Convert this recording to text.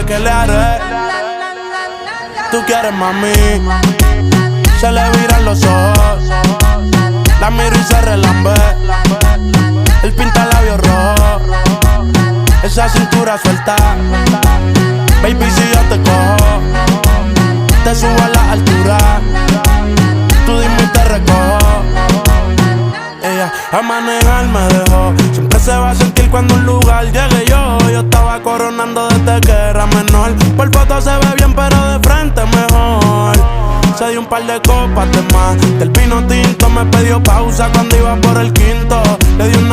¿qué le haré? Tú quieres, mami. Se le viran los ojos. La miro y se relambe. El pinta labios rojo. Esa cintura suelta. Baby, si yo te cojo, te subo a la altura. Tú dime y te recojo. Ella a manejar me dejó. Siempre se va a sentir cuando un lugar llegue yo. Yo estaba coronando desde que era menor. Por foto se ve bien pero de frente mejor. Se dio un par de copas de más. Del vino tinto me pidió pausa cuando iba por el quinto. Le di una